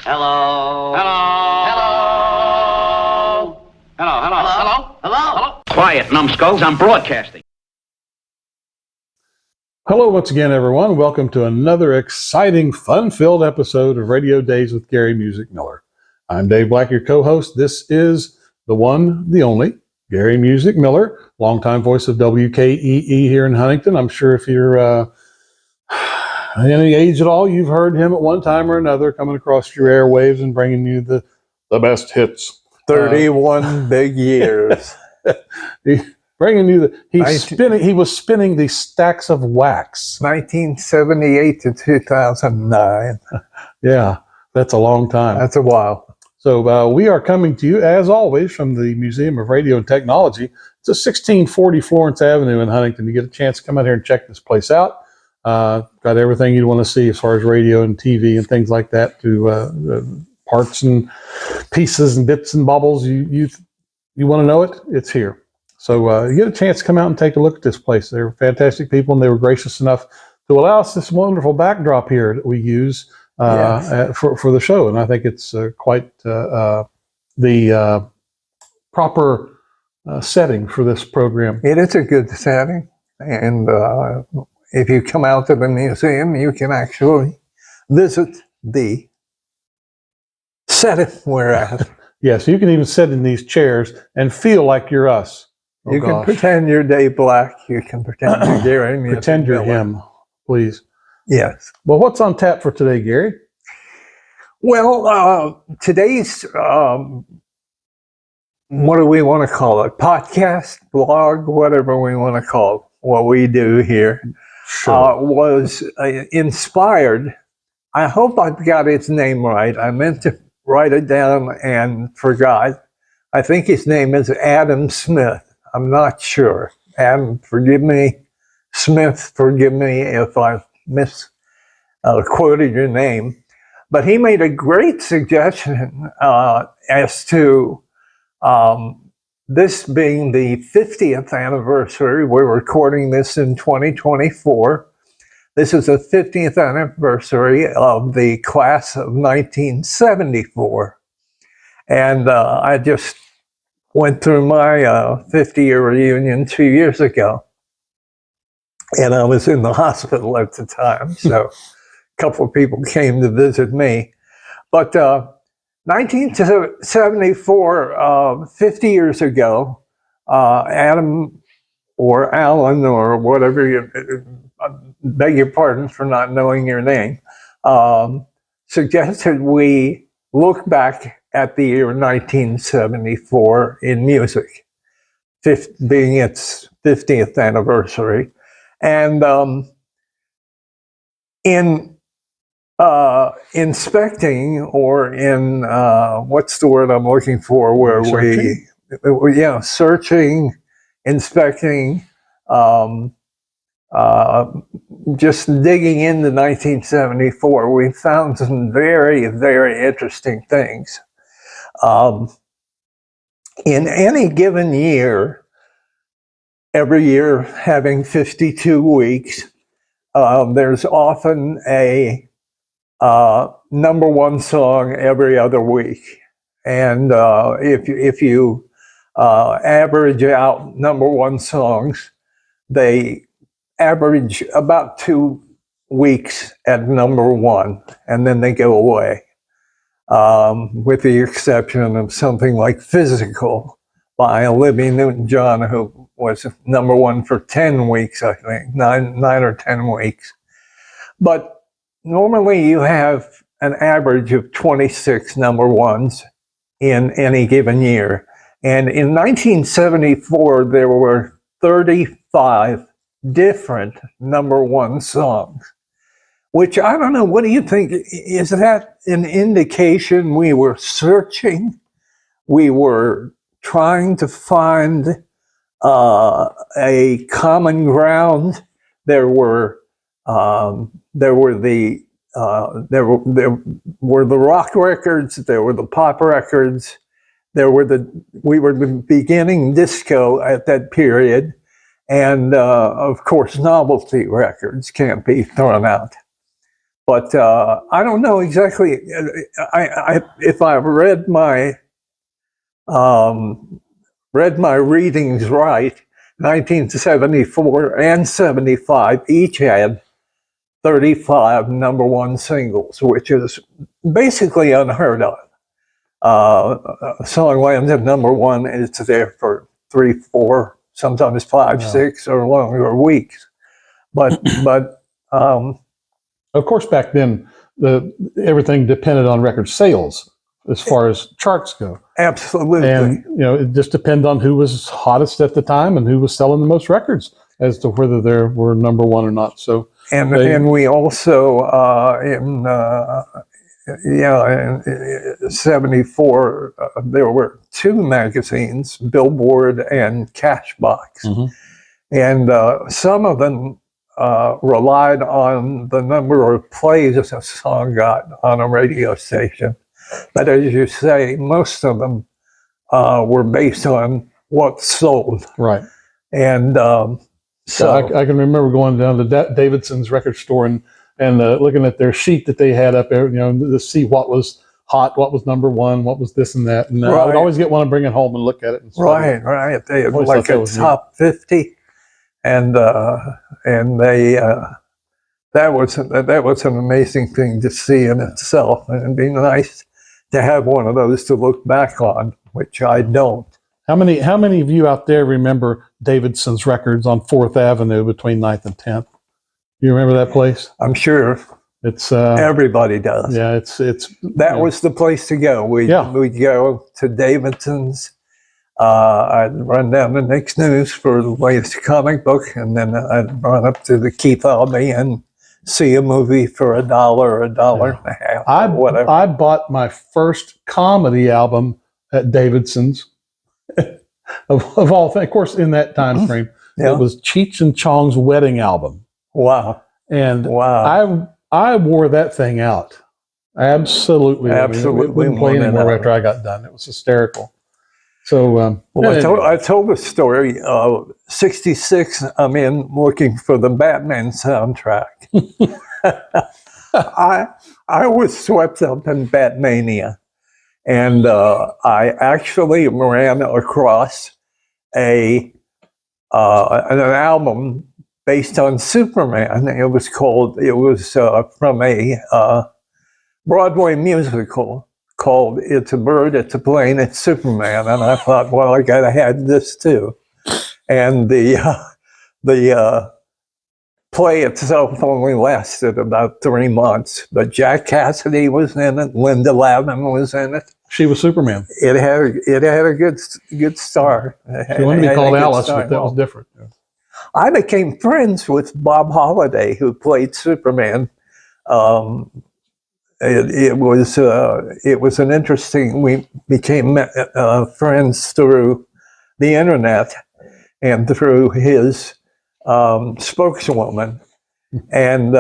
Hello. Hello. Hello. Hello. Hello. Hello. Hello. Hello. Quiet, numbskulls. I'm broadcasting. Hello once again, everyone. Welcome to another exciting, fun-filled episode of Radio Days with Gary Music Miller. I'm Dave Black, your co-host. This is the one, the only, Gary Music Miller, longtime voice of WKEE here in Huntington. I'm sure if you're any age at all, you've heard him at one time or another coming across your airwaves and bringing you the best hits. 31 big years. Bringing you he was spinning the stacks of wax. 1978 to 2009. Yeah, that's a long time. That's a while. So we are coming to you, as always, from the Museum of Radio and Technology. It's a 1640 Florence Avenue in Huntington. You get a chance to come out here and check this place out. Got everything you'd want to see as far as radio and TV and things like that, to parts and pieces and bits and bobbles. You want to know it? It's here. So you get a chance to come out and take a look at this place. They're fantastic people, and they were gracious enough to allow us this wonderful backdrop here that we use for the show. And I think it's quite the proper setting for this program. It is a good setting. And if you come out to the museum, you can actually visit the setting we're at. Yes, you can even sit in these chairs and feel like you're us. You can pretend you're Dave Black. You can pretend you're Gary. Pretend you're him, please. Yes. Well, what's on tap for today, Gary? Well, today's, what do we want to call it? Podcast, blog, whatever we want to call it, what we do here, was inspired. I hope I've got his name right. I meant to write it down and forgot. I think his name is Adam Smith. I'm not sure. Adam, forgive me. Smith, forgive me if I misquoted your name. But he made a great suggestion as to this being the 50th anniversary. We're recording this in 2024. This is the 50th anniversary of the class of 1974. And I just went through my 50-year reunion 2 years ago. And I was in the hospital at the time, so a couple of people came to visit me. But 1974, 50 years ago, Adam or Alan or whatever, you beg your pardon for not knowing your name, suggested we look back at the year 1974 in music, being its 50th anniversary. And in inspecting, or in, what's the word I'm looking for, where searching, inspecting, just digging into 1974, we found some very, very interesting things. In any given year, every year having 52 weeks, there's often a number one song every other week. And if you average out number one songs, they average about 2 weeks at number one, and then they go away. With the exception of something like Physical by Olivia Newton-John, who was number one for 10 weeks, I think, 9 or 10 weeks. But normally you have an average of 26 number ones in any given year. And in 1974, there were 35 different number one songs, which I don't know, what do you think? Is that an indication we were searching? We were trying to find a common ground. There were the rock records, there were the pop records, we were beginning disco at that period, and of course novelty records can't be thrown out. But I don't know exactly. If I read my readings right, 1974 and 75 each had 35 number one singles, which is basically unheard of. A song lands at number one, it's there for 3, 4, sometimes 5, 6 or longer weeks. But of course, back then, everything depended on record sales as far as charts go. Absolutely. And, it just depended on who was hottest at the time and who was selling the most records as to whether they were number one or not. So, and we also, in 74, there were 2 magazines, Billboard and Cashbox. And some of them relied on the number of plays a song got on a radio station. But as you say, most of them were based on what sold. Right. And so I can remember going down to Davidson's record store and looking at their sheet that they had up there, to see what was hot, what was number one, what was this and that. And I would always get one and bring it home and look at it. And right. They had like a top 50. And they that was an amazing thing to see in itself, and it'd be nice to have one of those to look back on, which I don't. How many of you out there remember Davidson's records on 4th Avenue between 9th and 10th? You remember that place? I'm sure it's everybody does. Yeah, it's that was the place to go. We'd go to Davidson's. I'd run down the Nick's News for the latest comic book, and then I'd run up to the Keith Albee and see a movie for $1 or $1.50, or whatever. I bought my first comedy album at Davidson's. of all things, of course, in that time frame, it was Cheech and Chong's wedding album. Wow! And I wore that thing out. Absolutely. It wouldn't play anymore after I got done. It was hysterical. So, I told the story. 66, I'm in looking for the Batman soundtrack. I was swept up in Batmania, and I actually ran across an album based on Superman. It was from a Broadway musical called "It's a Bird, It's a Plane, It's Superman," and I thought, well, I gotta have this too. And the play itself only lasted about 3 months, but Jack Cassidy was in it, Linda Lavin was in it. She was Superman. It had a good star. She wanted to be called Alice, but that was different. I became friends with Bob Holliday, who played Superman. It was an interesting. We became friends through the internet and through his spokeswoman. And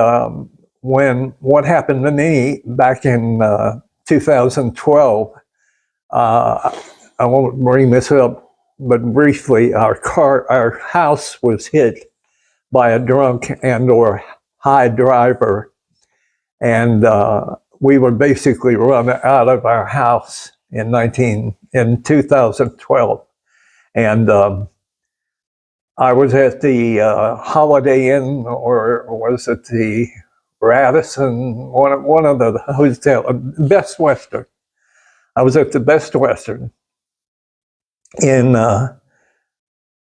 what happened to me back in 2012, I won't bring this up, but briefly, our house was hit by a drunk and/or high driver, and we were basically run out of our house in 2012. And I was at the Holiday Inn, or was it the Radisson, one of the hotels, Best Western. I was at the Best Western in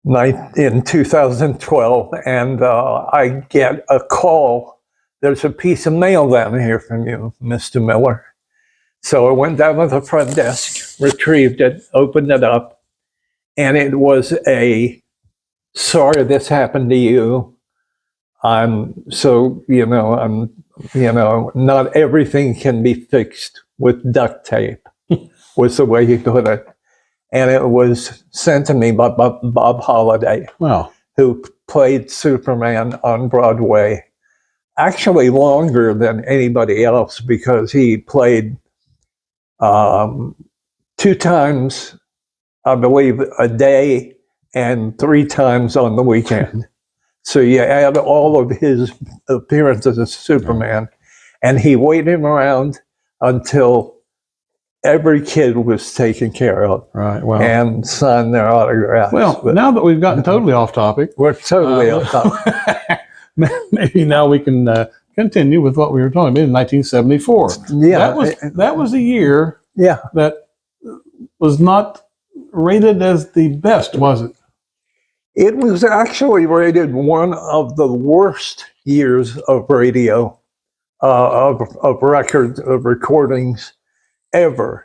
2012, and I get a call. There's a piece of mail down here from you, Mr. Miller. So I went down to the front desk, retrieved it, opened it up, and it was sorry this happened to you. Not everything can be fixed with duct tape, was the way he put it. And it was sent to me by Bob Holliday, who played Superman on Broadway. Actually longer than anybody else, because he played 2 times, I believe, a day and 3 times on the weekend. So you add all of his appearances as Superman, And he waited around until every kid was taken care of, Right. Well, and signed their autographs. well, But now that we've gotten totally off topic, we're totally off topic. maybe now we can continue with what we were talking about in 1974. Yeah, that was a year yeah. that was not rated as the best, was it? It was actually rated one of the worst years of radio, of records, of recordings ever.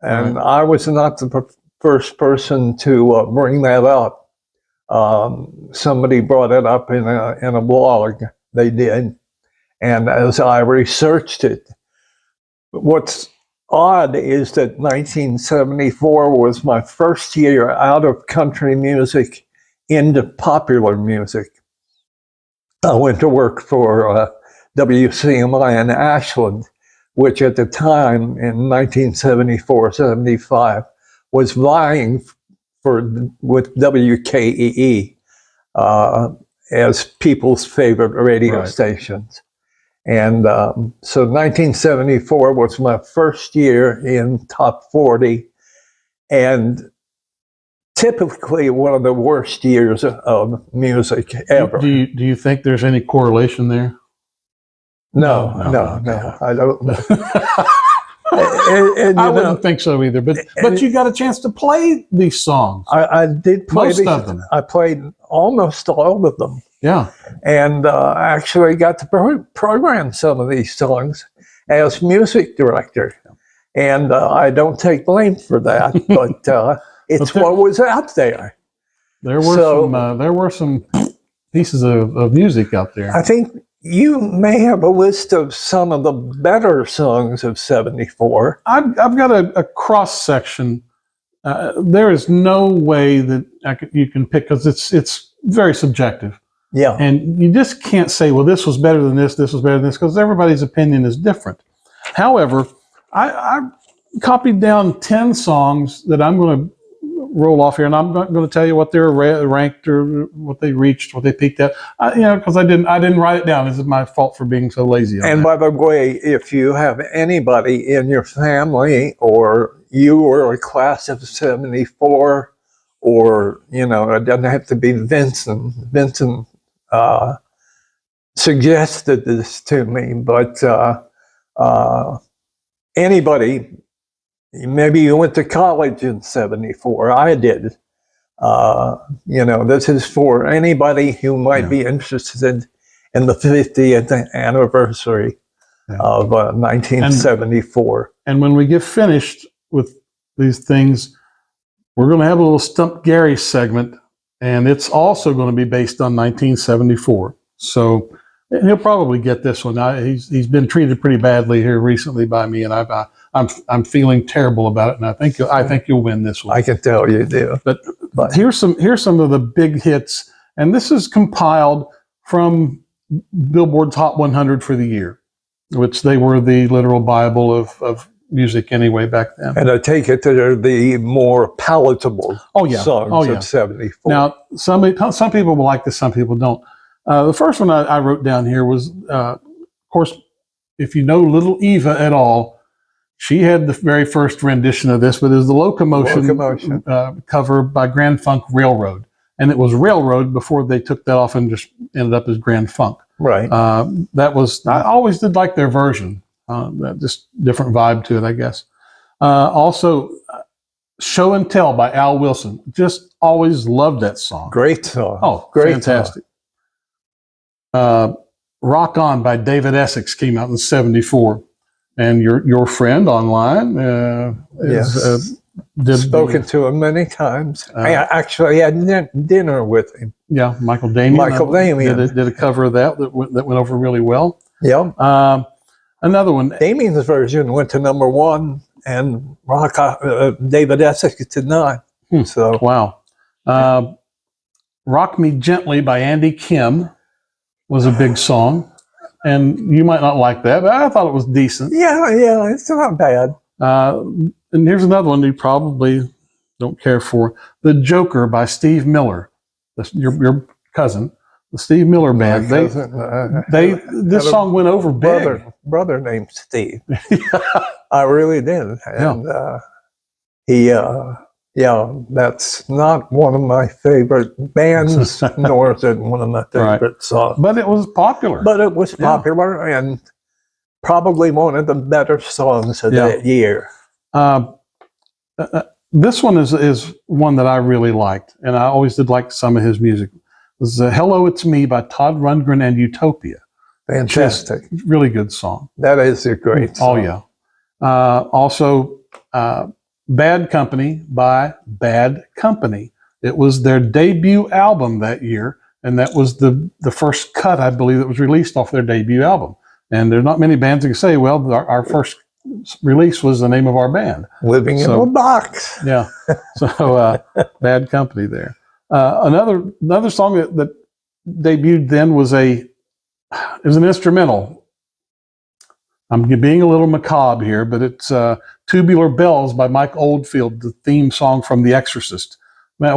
And Right. I was not the first person to bring that up. Somebody brought it up in a blog. They did. And as I researched it, what's odd is that 1974 was my first year out of country music into popular music. I went to work for WCMI in Ashland, which at the time in 1974-75 was vying with WKEE as people's favorite radio stations. And so 1974 was my first year in top 40, and typically one of the worst years of music ever. Do you think there's any correlation there? No, I don't know. and I wouldn't think so either. But you got a chance to play these songs. I did play most of them. I played almost all of them. Yeah. And actually got to program some of these songs as music director. And I don't take blame for that, but it's what was out there. There were some pieces of music out there. I think you may have a list of some of the better songs of '74. I've got a cross section. There is no way that you can pick, because it's very subjective. Yeah. And you just can't say, well, this was better than this was better than this, because everybody's opinion is different. However, I copied down 10 songs that I'm going to roll off here, and I'm not going to tell you what they're ranked or what they reached, what they peaked at, because I didn't write it down. This is my fault for being so lazy. And by the way, if you have anybody in your family, or you were a class of '74, or it doesn't have to be Vincent. Vincent suggested this to me, but anybody. Maybe you went to college in '74. I did. This is for anybody who might be interested in the 50th anniversary of 1974. And when we get finished with these things, we're going to have a little Stump Gary segment, and it's also going to be based on 1974. So he'll probably get this one. He's been treated pretty badly here recently by me, and I'm feeling terrible about it. And I think you'll win this one. I can tell you do. But here's some of the big hits, and this is compiled from Billboard's Hot 100 for the year, which they were the literal Bible of music anyway back then. And I take it that they're the more palatable songs of '74. Now, some people will like this, some people don't. The first one I wrote down here was, of course, if you know Little Eva at all, she had the very first rendition of this, but it was the Locomotion. Cover by Grand Funk Railroad. And it was Railroad before they took that off and just ended up as Grand Funk. Right. I always did like their version. Just different vibe to it, I guess. Also, Show and Tell by Al Wilson. Just always loved that song. Great song. Oh, great, fantastic. Rock On by David Essex came out in '74. And your friend online spoken to him many times. I actually had dinner with him. Yeah, Michael Damian. Did a cover of that went over really well. Yeah. Another one. Damian's version went to #1, and David Essex did not. So wow. Rock Me Gently by Andy Kim was a big song. And you might not like that, but I thought it was decent. Yeah, it's not bad. And here's another one you probably don't care for. The Joker by Steve Miller, your cousin. the Steve Miller Band. My cousin, This had a song went over big. brother named Steve. I really did. And that's not one of my favorite bands, nor is it one of my favorite songs. But it was popular. But it was popular and probably one of the better songs of that year. This one is one that I really liked, and I always did like some of his music. It was Hello, It's Me by Todd Rundgren and Utopia. Fantastic. Really good song. That is a great song. Oh, yeah. Also, Bad Company by Bad Company. It was their debut album that year, and that was the first cut, I believe, that was released off their debut album. And there's not many bands that can say, well, our first release was the name of our band. Living in a box. Yeah. So Bad Company there. Another song that debuted then was an instrumental. I'm being a little macabre here, but it's Tubular Bells by Mike Oldfield, the theme song from The Exorcist. Man,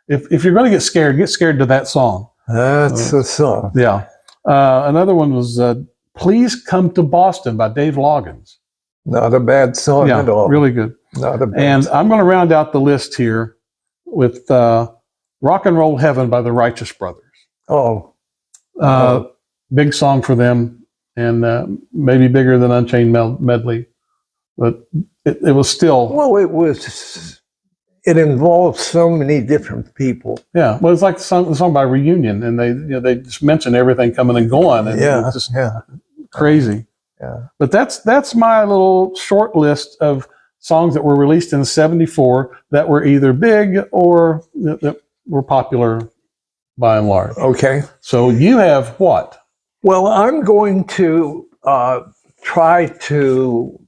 if you're going to get scared to that song. That's the song. Yeah. Another one was Please Come to Boston by Dave Loggins. Not a bad song at all. Really good. Not a bad And song. I'm going to round out the list here with Rock and Roll Heaven by the Righteous Brothers. Big song for them, and maybe bigger than Unchained Medley, but it was still. Well, it involved so many different people. Yeah, well, it's like the song by Reunion, and they just mention everything coming and going, and it's just crazy. Yeah. But that's my little short list of songs that were released in '74 that were either big or that were popular by and large. Okay. So you have what? Well, I'm going to try to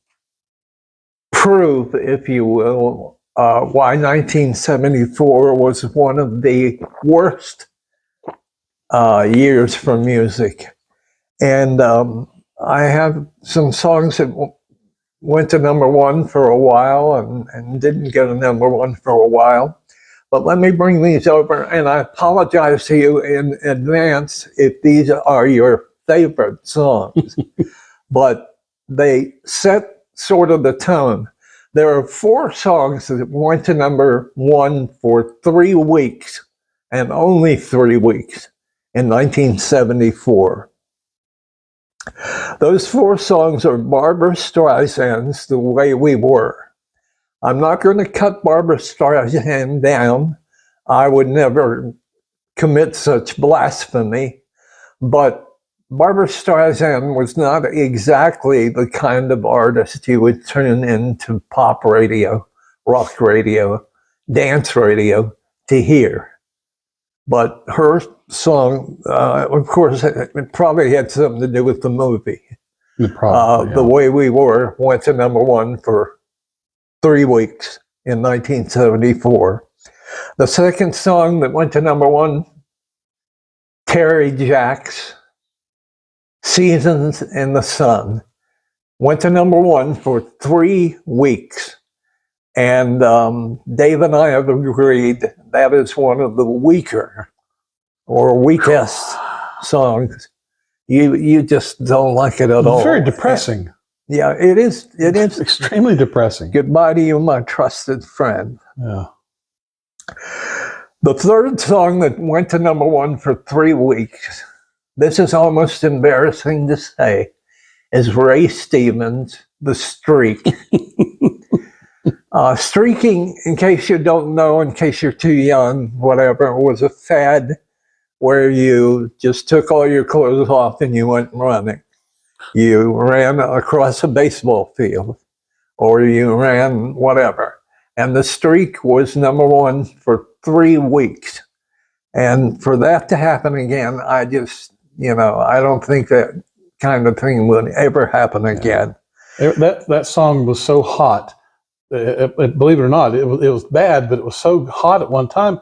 prove, if you will, why 1974 was one of the worst years for music. And I have some songs that went to #1 for a while and didn't get a #1 for a while. But let me bring these over, and I apologize to you in advance if these are your favorite songs. But they set sort of the tone. There are 4 songs that went to #1 for 3 weeks, and only 3 weeks, in 1974. Those 4 songs are Barbra Streisand's The Way We Were. I'm not going to cut Barbra Streisand down. I would never commit such blasphemy. But Barbra Streisand was not exactly the kind of artist you would turn into pop radio, rock radio, dance radio to hear. But her song, of course, it probably had something to do with the movie. The Way We Were went to #1 for 3 weeks in 1974. The second song that went to #1, Terry Jacks, Seasons in the Sun, went to #1 for 3 weeks. And Dave and I have agreed that is one of the weaker or weakest songs. You just don't like it at all. It's very depressing. Yeah, it is. It is extremely depressing. Goodbye to you, my trusted friend. Yeah. The third song that went to #1 for 3 weeks, this is almost embarrassing to say, is Ray Stevens' The Streak. Streaking, in case you don't know, in case you're too young, whatever, was a fad where you just took all your clothes off and you went running. You ran across a baseball field, or you ran whatever. And the streak was #1 for 3 weeks. And for that to happen again, I just, I don't think that kind of thing would ever happen again. That song was so hot. Believe it or not, it was bad, but it was so hot at one time.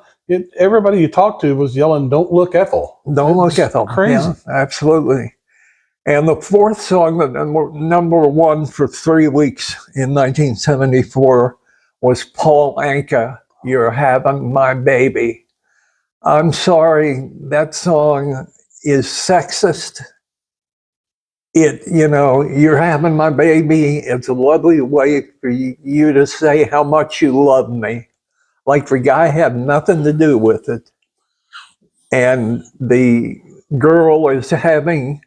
Everybody you talked to was yelling, "Don't look, Ethel! Don't look, Ethel!" Crazy, yeah, absolutely. And the fourth song that #1 for 3 weeks in 1974 was Paul Anka, "You're Having My Baby." I'm sorry, that song is sexist. You're having my baby. It's a lovely way for you to say how much you love me. Like the guy had nothing to do with it. And the girl is having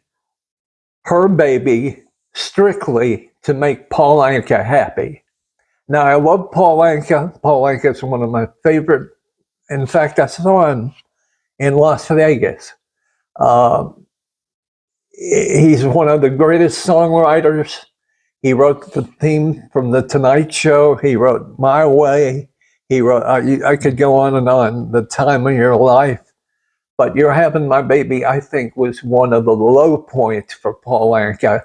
her baby strictly to make Paul Anka happy. Now, I love Paul Anka. Paul Anka is one of my favorite. In fact, I saw him in Las Vegas. He's one of the greatest songwriters. He wrote the theme from The Tonight Show. He wrote My Way. He wrote, I could go on and on, The Time of Your Life. But You're Having My Baby, I think, was one of the low points for Paul Anka.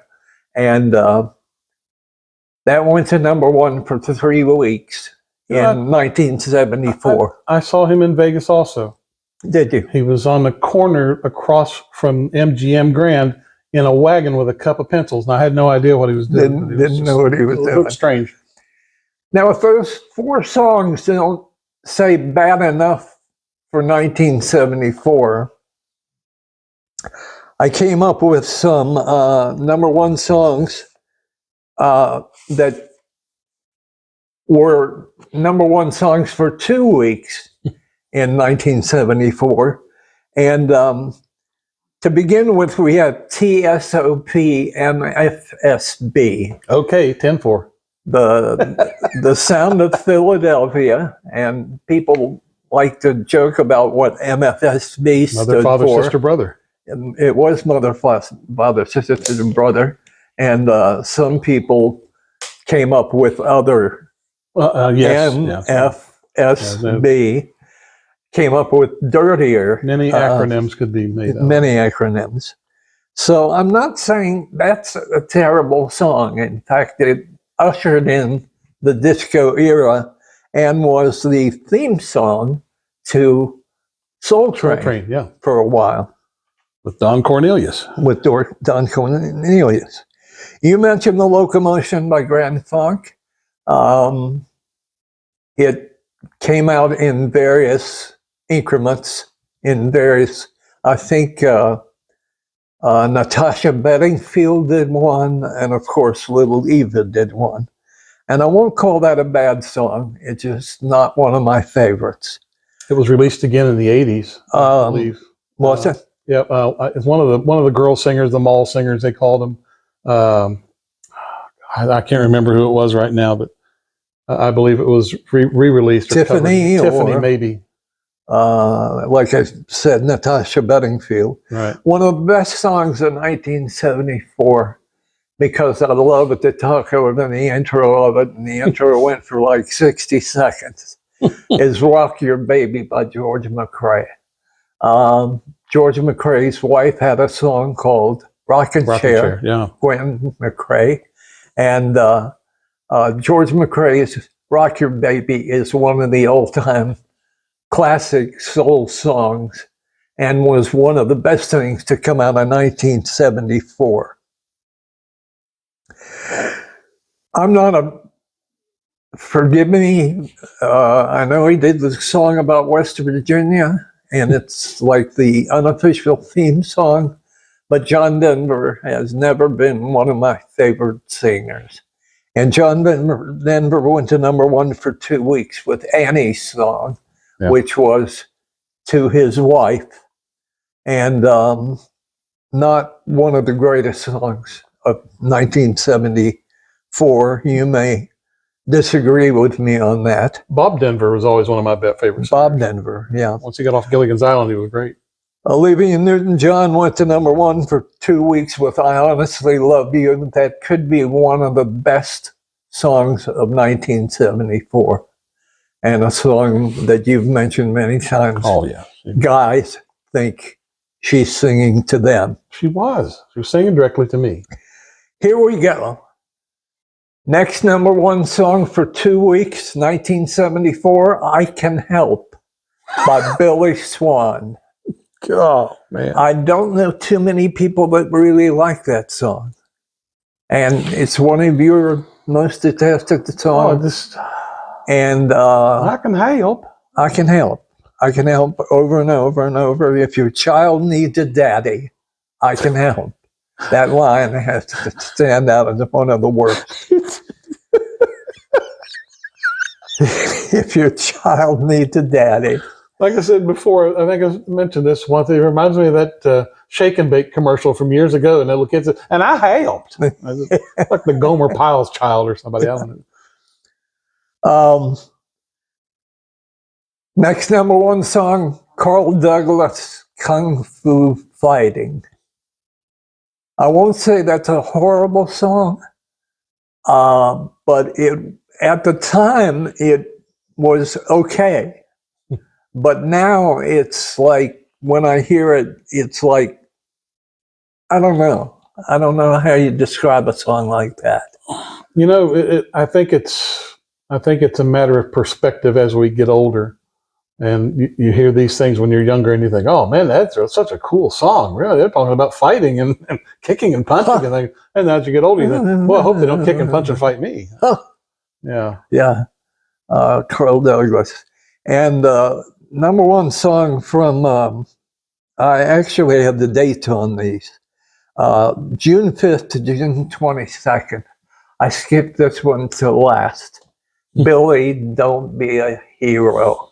And that went to #1 for 3 weeks in 1974. I saw him in Vegas also. Did you? He was on the corner across from MGM Grand in a wagon with a cup of pencils, and I had no idea what he was doing. Didn't know what he was doing. It looked strange. Now, if those 4 songs don't say bad enough for 1974, I came up with some #1 songs that were #1 songs for 2 weeks in 1974. And to begin with, we have TSOP MFSB. Okay, 10-4. The Sound of Philadelphia, and people like to joke about what MFSB stood Mother, father, for. sister, brother. And it was mother, father, sister, and brother. And some people came up with other Yes. MFSB, came up with dirtier. Many acronyms could be made up. Many acronyms. So I'm not saying that's a terrible song. In fact, it ushered in the disco era and was the theme song to Soul Train, yeah, for a while. with Don Cornelius. With Don Cornelius. You mentioned The Locomotion by Grand Funk. It came out in various increments, I think Natasha Bedingfield did one, and of course Little Eva did one. And I won't call that a bad song. It's just not one of my favorites. It was released again in the 80s, I believe. Was it? Yeah, it's one of the girl singers, the mall singers, they called them. I can't remember who it was right now, but I believe it was re-released. Tiffany, Tiffany, maybe. Like I said, Natasha Bedingfield. Right. One of the best songs in 1974, because I love it, the talk over the intro of it, and the intro went for like 60 seconds, is Rock Your Baby by George McCrae. George McCrae's wife had a song called Rockin' Chair, yeah. Gwen McCrae. And George McCrae's Rock Your Baby is one of the all-time classic soul songs and was one of the best things to come out of 1974. I'm not forgive me, I know he did the song about West Virginia, and it's like the unofficial theme song, but John Denver has never been one of my favorite singers. And John Denver went to #1 for 2 weeks with Annie's song, which was to his wife, and not one of the greatest songs of 1974. You may disagree with me on that. Bob Denver was always one of my favorites. Bob Denver, yeah. Once he got off Gilligan's Island, he was great. Olivia Newton-John went to #1 for 2 weeks with I Honestly Love You. That could be one of the best songs of 1974. And a song that you've mentioned many times. Oh, yeah. Guys think she's singing to them. She was singing directly to me. Here we go. Next #1 song for 2 weeks, 1974, I Can Help by Billy Swan. Oh, man. I don't know too many people that really like that song. And it's one of your most detested songs. I can help. I Can Help. I can help over and over and over. If your child needs a daddy, I can help. That line has to stand out as one of the worst. If your child needs a daddy. Like I said before, I think I mentioned this once. It reminds me of that Shake and Bake commercial from years ago, and the little kids said, and I helped. Like the Gomer Pyle's child or somebody. I don't know. Next number one song, Carl Douglas, Kung Fu Fighting. I won't say that's a horrible song, but at the time it was okay. But now it's like, when I hear it, it's like, I don't know. I don't know how you describe a song like that. You know, I think it's a matter of perspective as we get older. And you hear these things when you're younger and you think, oh man, that's such a cool song. Really, they're talking about fighting and kicking and punching. And as you get older, you think, well, I hope they don't kick and punch and fight me. Yeah. Yeah. Carl Douglas. And number one song from, I actually have the dates on these. June 5th to June 22nd. I skipped this one to last. Billy, Don't Be a Hero,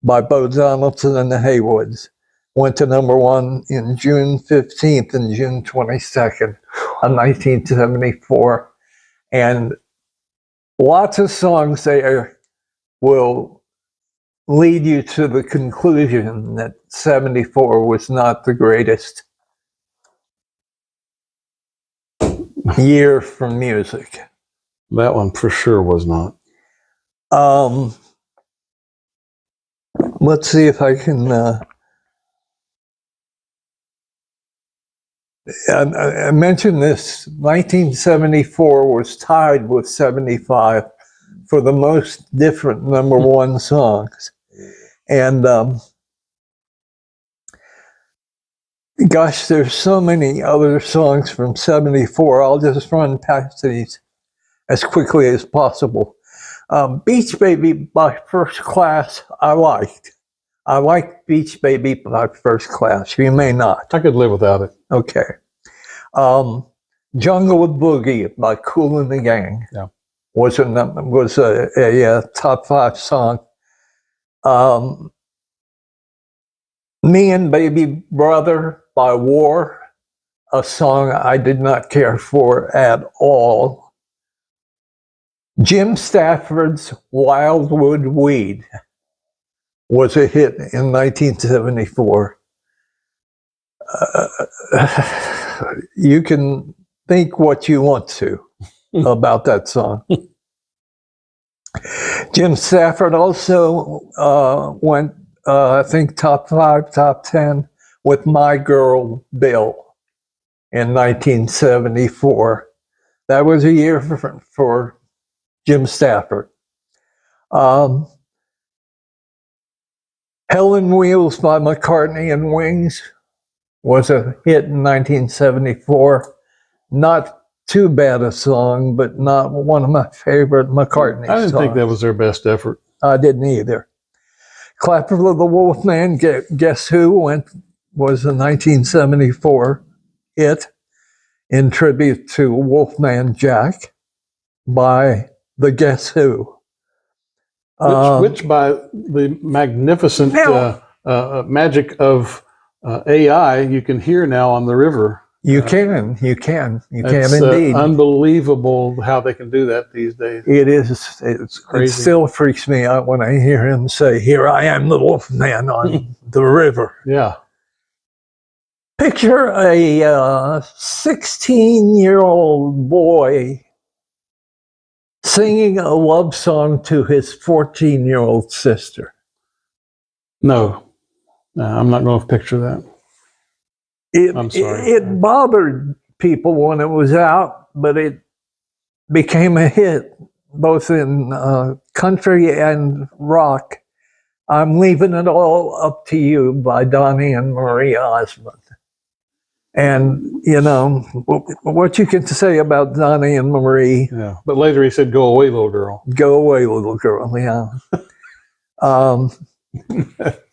by Bo Donaldson and the Haywoods. Went to number one in June 15th and June 22nd of 1974. And lots of songs there will lead you to the conclusion that 74 was not the greatest year for music. That one for sure was not. Let's see if I can. I mentioned this. 1974 was tied with 75 for the most different number one songs. And gosh, there's so many other songs from 74. I'll just run past these as quickly as possible. Beach Baby by First Class, I liked. I liked Beach Baby by First Class. You may not. I could live without it. Okay. Jungle Boogie by Kool and the Gang was a top five song. Me and Baby Brother by War, a song I did not care for at all. Jim Stafford's Wildwood Weed was a hit in 1974. You can think what you want to about that song. Jim Stafford also went, I think, top 5, top 10 with My Girl Bill in 1974. That was a year for Jim Stafford. Helen Wheels by McCartney and Wings was a hit in 1974. Not too bad a song, but not one of my favorite McCartney songs. I didn't think that was their best effort. I didn't either. Clapper of the Wolfman, Guess Who, was a 1974 hit in tribute to Wolfman Jack by the Guess Who. Which by the magnificent magic of AI, you can hear now on the river. You can indeed. Unbelievable how they can do that these days. It is. It's crazy. It still freaks me out when I hear him say, "Here I am, the Wolfman on the river." Yeah. Picture a 16-year-old boy singing a love song to his 14-year-old sister. No, I'm not going to picture that. I'm sorry. It bothered people when it was out, but it became a hit, both in country and rock. I'm Leaving It All Up to You by Donnie and Marie Osmond. And, you know, what you can say about Donnie and Marie. Yeah, but later he said, "Go away, little girl." Go away, little girl, yeah.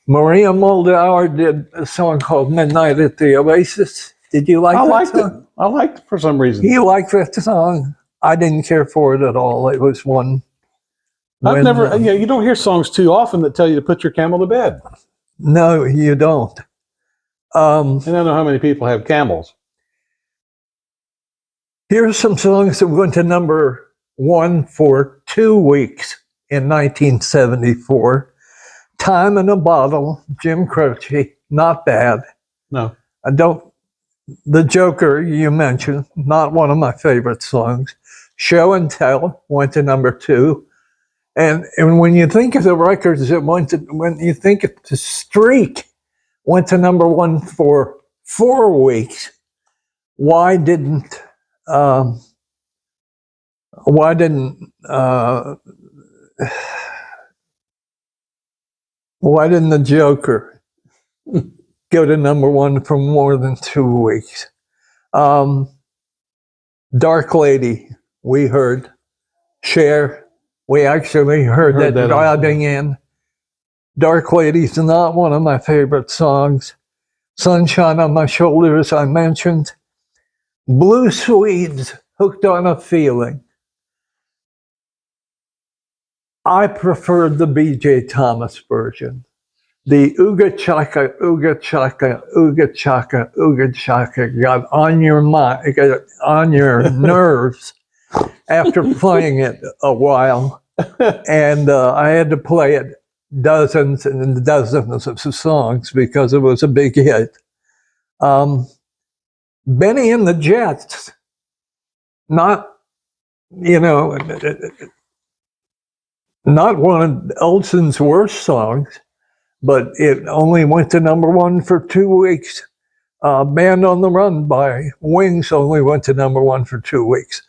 Maria Moldauer did a song called Midnight at the Oasis. Did you like I that liked song? it. I liked it for some reason. You liked that song? I didn't care for it at all. It was one I've when never, you don't hear songs too often that tell you to put your camel to bed. no, you don't. And I don't know how many people have camels. Here's some songs that went to number 1 for 2 weeks in 1974. Time in a Bottle, Jim Croce, not bad. No. I don't. The Joker you mentioned, not one of my favorite songs. Show and Tell went to number 2. And when you think of the records that went to, when you think of the Streak went to number 1 for 4 weeks, why didn't um, why didn't the Joker go to number 1 for more than 2 weeks? Dark Lady, we heard. Cher, we actually heard that driving in. Dark Lady's not one of my favorite songs. Sunshine on My Shoulders, I mentioned. Blue Swedes, Hooked on a Feeling. I preferred the B.J. Thomas version. The Ooga Chaka, Ooga Chaka, Ooga Chaka, Ooga Chaka got on your mind, got on your nerves after playing it a while. And I had to play it dozens and dozens of songs because it was a big hit. Benny and the Jets, not, not one of Elson's worst songs, but it only went to number 1 for 2 weeks. Band on the Run by Wings only went to number 1 for 2 weeks.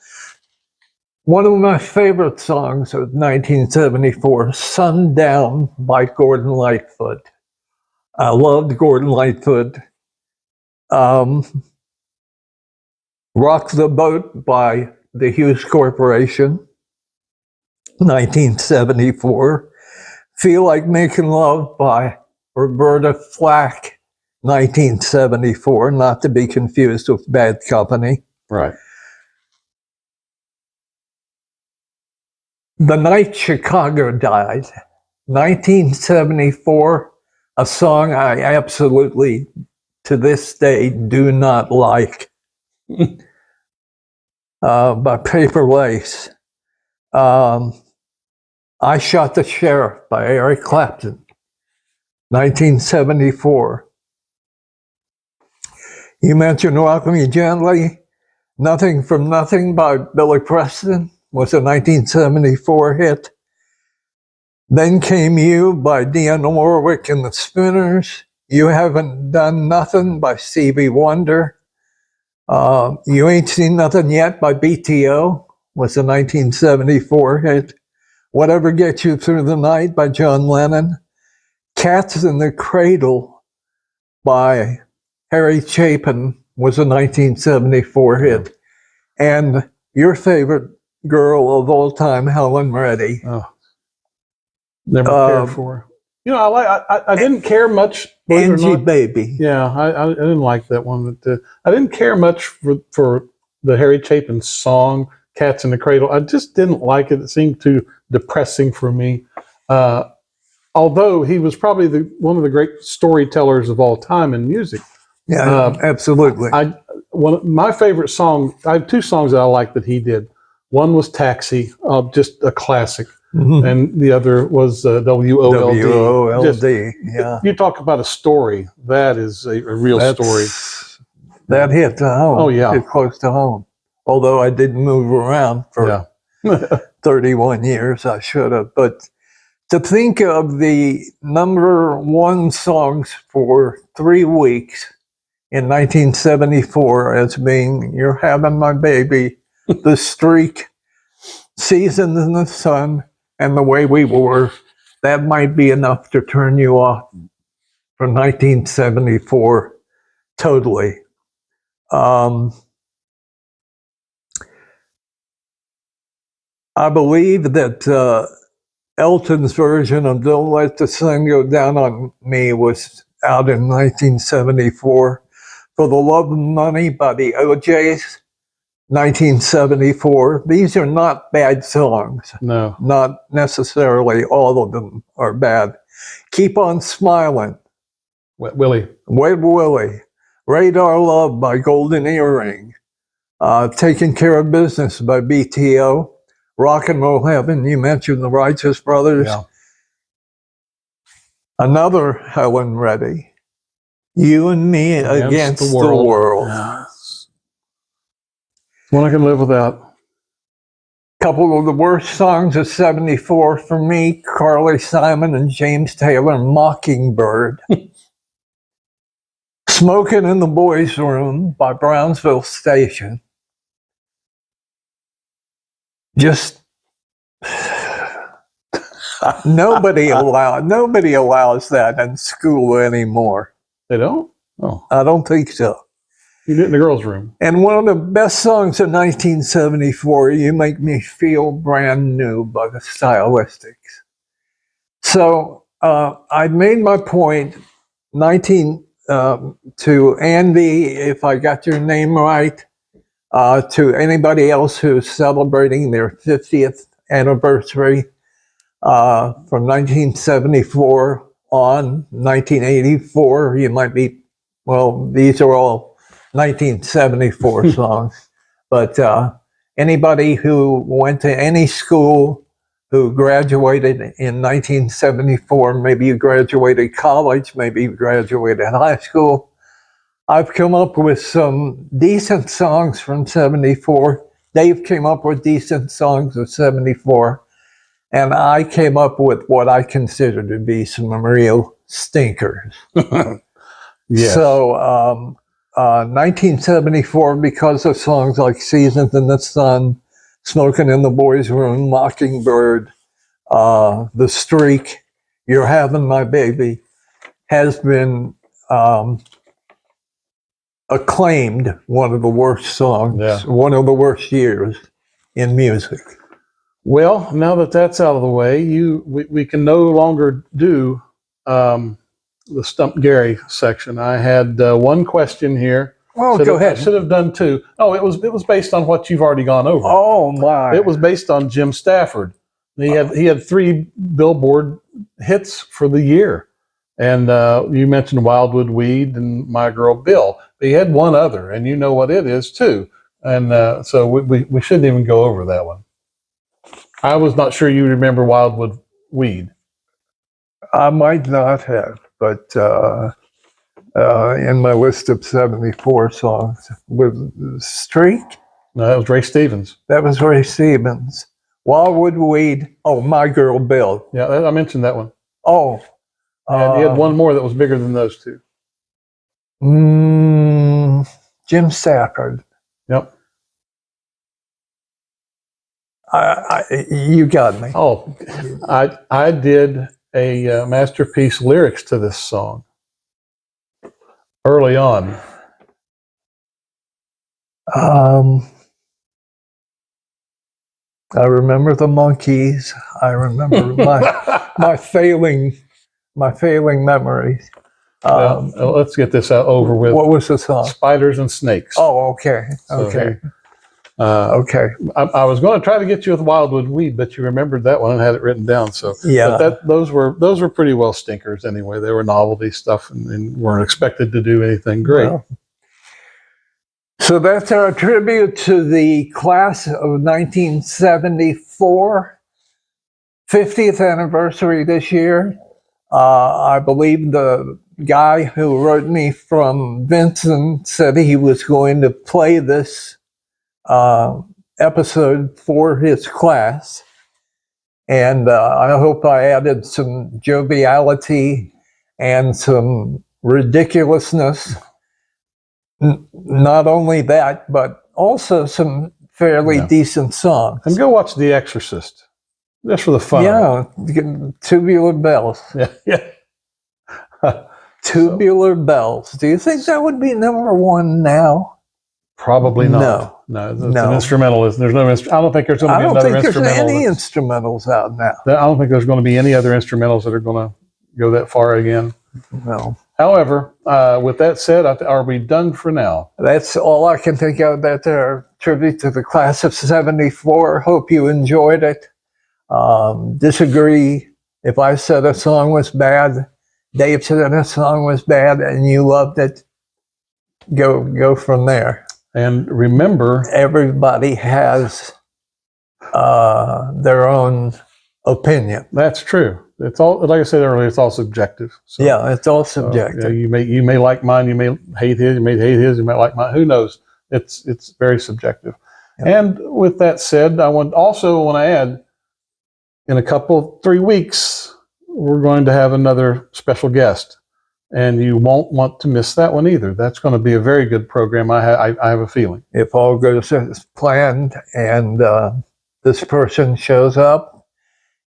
One of my favorite songs of 1974, Sundown by Gordon Lightfoot. I loved Gordon Lightfoot. Rock the Boat by the Hughes Corporation, 1974. Feel Like Making Love by Roberta Flack, 1974, not to be confused with Bad Company. Right. The Night Chicago Died, 1974, a song I absolutely, to this day, do not like, by Paper Lace. I Shot the Sheriff by Eric Clapton, 1974. You mentioned Rock Me Gently. Nothing from Nothing by Billy Preston was a 1974 hit. Then Came You by Dionne Warwick and the Spinners. You Haven't Done Nothing by Stevie Wonder. You Ain't Seen Nothing Yet by BTO was a 1974 hit. Whatever Gets You Through the Night by John Lennon. Cats in the Cradle by Harry Chapin was a 1974 hit. And your favorite girl of all time, Helen Reddy. Oh, never cared for her. I didn't care much. Angie Baby. Yeah, I didn't like that one. But, I didn't care much for the Harry Chapin song, Cats in the Cradle. I just didn't like it. It seemed too depressing for me. Although he was probably one of the great storytellers of all time in music. Yeah, absolutely. One of my favorite songs, I have 2 songs that I like that he did. One was Taxi, just a classic. Mm-hmm. And the other was WOLD. WOLD, yeah. You talk about a story. That is a real story. That hit to home. Oh, yeah. Hit close to home. Although I didn't move around for 31 years, I should have. But to think of the number 1 songs for 3 weeks in 1974 as being You're Having My Baby, The Streak, Seasons in the Sun, and The Way We Were, that might be enough to turn you off from 1974 totally. I believe that Elton's version of Don't Let the Sun Go Down on Me was out in 1974. For the Love of Money by the OJs, 1974. These are not bad songs. No. Not necessarily all of them are bad. Keep on Smiling, Wet Willie. Wet Willie. Radar Love by Golden Earring. Taking Care of Business by BTO. Rock and Roll Heaven, you mentioned the Righteous Brothers. Yeah. Another Helen Reddy. You and Me Against the World. Yeah. One I can live without. Couple of the worst songs of 74 for me, Carly Simon and James Taylor, Mockingbird. Smoking in the Boys' Room by Brownsville Station. Just nobody allows that in school anymore. They don't? Oh. I don't think so. You did in the girls' room. And one of the best songs of 1974, You Make Me Feel Brand New by the Stylistics. So I made my point to Andy, if I got your name right, to anybody else who's celebrating their 50th anniversary from 1974 on 1984. You might be, well, these are all 1974 songs, but anybody who went to any school who graduated in 1974, maybe you graduated college, maybe you graduated high school, I've come up with some decent songs from 74. Dave came up with decent songs of 74. And I came up with what I consider to be some real stinkers. Yes. So 1974, because of songs like Seasons in the Sun, Smoking in the Boys' Room, Mockingbird, The Streak, You're Having My Baby, has been acclaimed one of the worst songs, one of the worst years in music. Well, now that that's out of the way, we can no longer do the Stump Gary section. I had one question here. Oh, go ahead. I should have done two. Oh, it was based on what you've already gone over. Oh my! It was based on Jim Stafford. He had 3 Billboard hits for the year, and you mentioned Wildwood Weed and My Girl Bill. But he had one other, and you know what it is too. And so we shouldn't even go over that one. I was not sure you remember Wildwood Weed. I might not have, but in my list of 74 songs with Streak. No, that was Ray Stevens. That was Ray Stevens. Wildwood Weed. Oh, My Girl Bill. Yeah, I mentioned that one. Oh. And he had one more that was bigger than those two. Jim Stafford. Yep. You got me. Oh, I did a masterpiece lyrics to this song early on. I remember the Monkees. I remember my failing memories. Let's get this over with. What was the song? Spiders and Snakes. Oh, okay. Okay. Okay. I was going to try to get you with Wildwood Weed, but you remembered that one and had it written down. So yeah, but those were pretty well stinkers anyway. They were novelty stuff and weren't expected to do anything great. Well, so that's our tribute to the class of 1974, 50th anniversary this year. I believe the guy who wrote me from Vincent said he was going to play this episode for his class. And I hope I added some joviality and some ridiculousness. Not only that, but also some fairly decent songs. And go watch The Exorcist, just for the fun. Yeah, Tubular Bells. Yeah. Tubular Bells. Do you think that would be number 1 now? Probably not. No. It's No. an instrumentalist. There's no. I don't think there's going to I be don't another think there's instrumental. any instrumentals out now. I don't think there's going to be any other instrumentals that are going to go that far again. No. However, with that said, are we done for now? That's all I can think of. That's our tribute to the class of 74. Hope you enjoyed it. Disagree if I said a song was bad, Dave said a song was bad, and you loved it, go from there. And remember, Everybody has their own opinion. that's true. It's all, like I said earlier, it's all subjective. So, Yeah, it's all so, subjective. you may like mine, you may hate his, you may hate his, you may like mine. Who knows? It's very subjective. Yeah. And with that said, I want to add, in 3 weeks, we're going to have another special guest, and you won't want to miss that one either. That's going to be a very good program. I have a feeling. If all goes as planned, and this person shows up,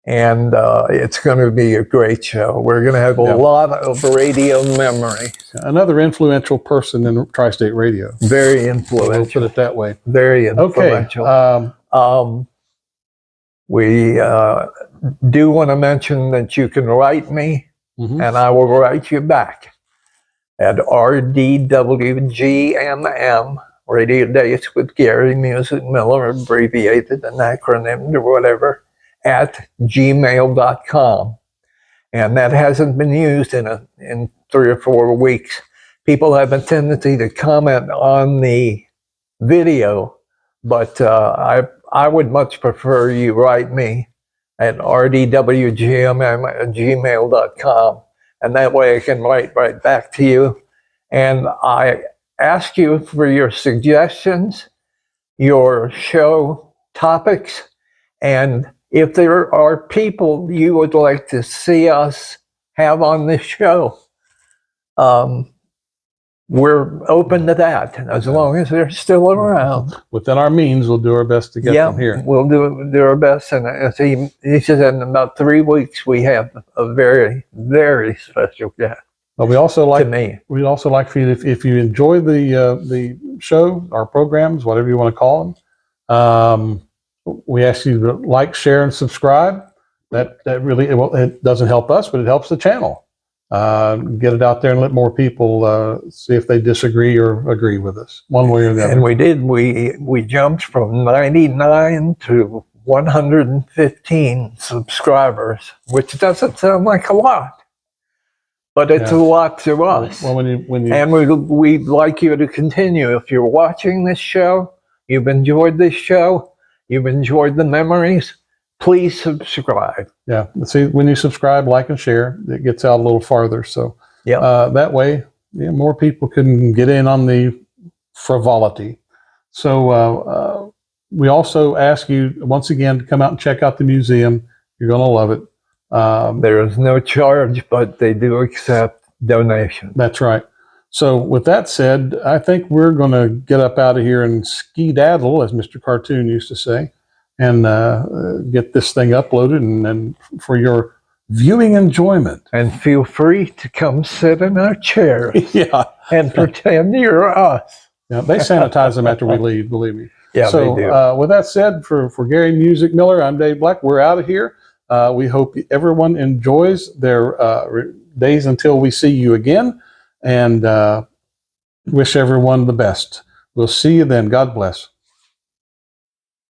and it's going to be a great show. We're going to have a lot of radio memory. Another influential person in Tri-State Radio. Very influential. We'll put it that way. Very influential. Okay. We do want to mention that you can write me, and I will write you back at RDWGMM, Radio Dates with Gary Music Miller, abbreviated, an acronym or whatever, at gmail.com. And that hasn't been used in 3 or 4 weeks. People have a tendency to comment on the video, but I would much prefer you write me at rdwgmm@gmail.com, and that way I can write right back to you. And I ask you for your suggestions, your show topics, and if there are people you would like to see us have on this show, we're open to that, as long as they're still around. Within our means, we'll do our best to get them here. We'll do our best. And as he said, in about 3 weeks, we have a very, very special guest. But we also like we'd also like for you, if you enjoy the show, our programs, whatever you want to call them, we ask you to like, share, and subscribe. That really, it doesn't help us, but it helps the channel. Get it out there and let more people see if they disagree or agree with us, one way or the other. And we did. We jumped from 99 to 115 subscribers, which doesn't sound like a lot, but it's a lot to us. Well, when you and we'd like you to continue. If you're watching this show, you've enjoyed this show, you've enjoyed the memories, please subscribe. Yeah. See, when you subscribe, like, and share, it gets out a little farther. So that way, more people can get in on the frivolity. So we also ask you, once again, to come out and check out the museum. You're going to love it. There is no charge, but they do accept donations. That's right. So with that said, I think we're going to get up out of here and skedaddle, as Mr. Cartoon used to say, and get this thing uploaded and for your viewing enjoyment. And feel free to come sit in our chairs and pretend you're us. Yeah, they sanitize them after we leave, believe me. Yeah, so, they do. With that said, for Gary Music Miller, I'm Dave Black. We're out of here. We hope everyone enjoys their days until we see you again, and wish everyone the best. We'll see you then. God bless.